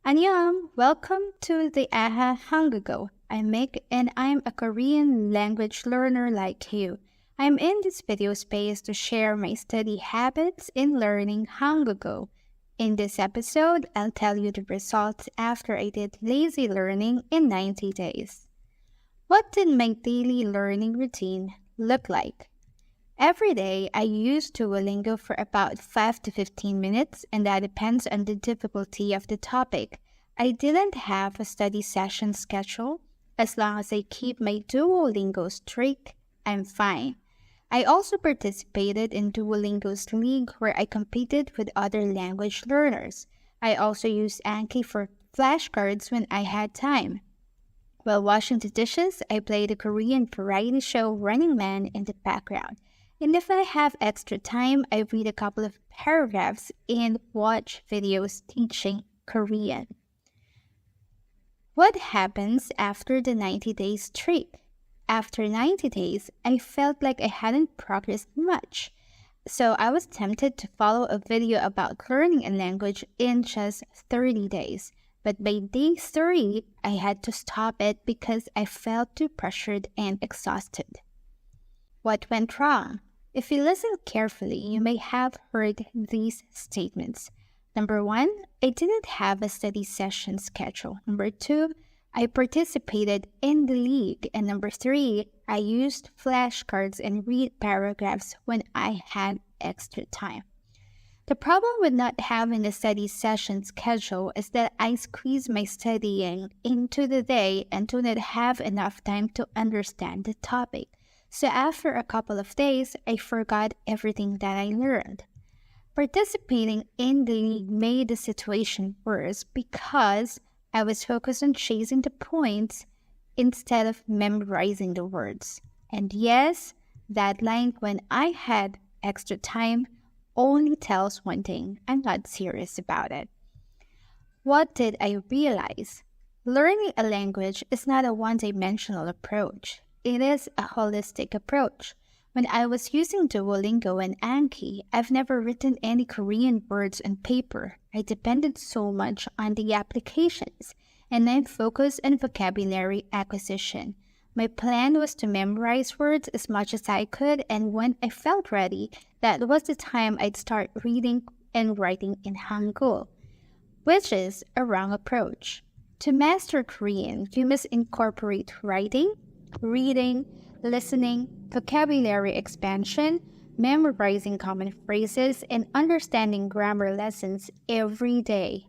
Annyeong! Welcome to the AHA Hangugo. I'm Mick and I'm a Korean language learner like you. I'm in this video space to share my study habits in learning Hangugo. In this episode, I'll tell you the results after I did lazy learning in 90 days. What did my daily learning routine look like? Every day, I use Duolingo for about 5 to 15 minutes, and that depends on the difficulty of the topic. I didn't have a study session schedule. As long as I keep my Duolingo streak, I'm fine. I also participated in Duolingo's league where I competed with other language learners. I also used Anki for flashcards when I had time. While washing the dishes, I played the Korean variety show Running Man in the background. And if I have extra time, I read a couple of paragraphs and watch videos teaching Korean. What happens after the 90-day streak? After 90 days, I felt like I hadn't progressed much. So I was tempted to follow a video about learning a language in just 30 days. But by day 30, I had to stop it because I felt too pressured and exhausted. What went wrong? If you listen carefully, you may have heard these statements. Number 1, I didn't have a study session schedule. Number 2, I participated in the league. And number 3, I used flashcards and read paragraphs when I had extra time. The problem with not having a study session schedule is that I squeeze my studying into the day and do not have enough time to understand the topic. So after a couple of days, I forgot everything that I learned. Participating in the league made the situation worse because I was focused on chasing the points instead of memorizing the words. And yes, that line when I had extra time only tells one thing: I'm not serious about it. What did I realize? Learning a language is not a one-dimensional approach. It is a holistic approach. When I was using Duolingo and Anki, I've never written any Korean words on paper. I depended so much on the applications, and I focused on vocabulary acquisition. My plan was to memorize words as much as I could, and when I felt ready, that was the time I'd start reading and writing in Hangul, which is a wrong approach. To master Korean, you must incorporate writing, reading, listening, vocabulary expansion, memorizing common phrases, and understanding grammar lessons every day.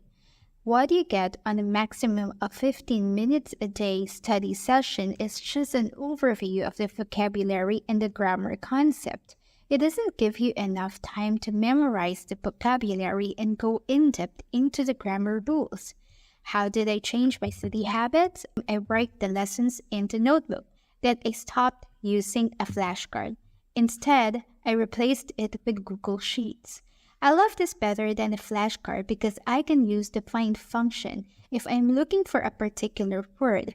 What you get on a maximum of 15 minutes a day study session is just an overview of the vocabulary and the grammar concept. It doesn't give you enough time to memorize the vocabulary and go in-depth into the grammar rules. How did I change my study habits? I write the lessons in the notebook. Then I stopped using a flashcard. Instead, I replaced it with Google Sheets. I love this better than a flashcard because I can use the find function if I'm looking for a particular word.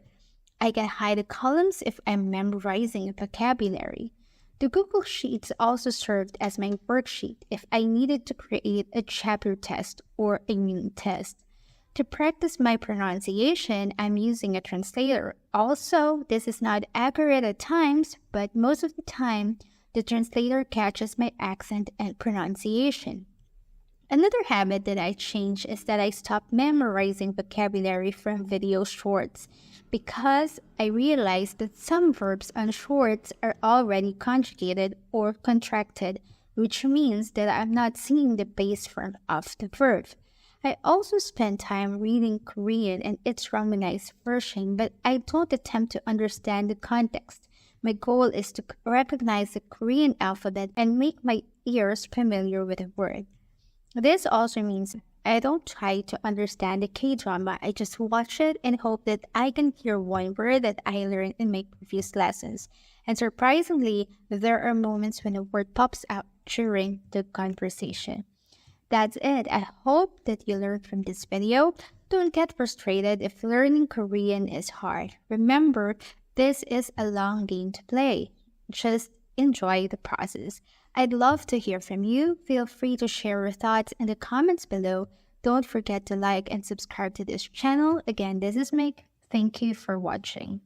I can hide the columns if I'm memorizing a vocabulary. The Google Sheets also served as my worksheet if I needed to create a chapter test or a unit test. To practice my pronunciation, I'm using a translator. Also, this is not accurate at times, but most of the time, the translator catches my accent and pronunciation. Another habit that I changed is that I stopped memorizing vocabulary from video shorts because I realized that some verbs on shorts are already conjugated or contracted, which means that I'm not seeing the base form of the verb. I also spend time reading Korean and its romanized version, but I don't attempt to understand the context. My goal is to recognize the Korean alphabet and make my ears familiar with the word. This also means I don't try to understand the K-drama. I just watch it and hope that I can hear one word that I learned in my previous lessons. And surprisingly, there are moments when a word pops out during the conversation. That's it. I hope that you learned from this video. Don't get frustrated if learning Korean is hard. Remember, this is a long game to play. Just enjoy the process. I'd love to hear from you. Feel free to share your thoughts in the comments below. Don't forget to like and subscribe to this channel. Again, this is Meg. Thank you for watching.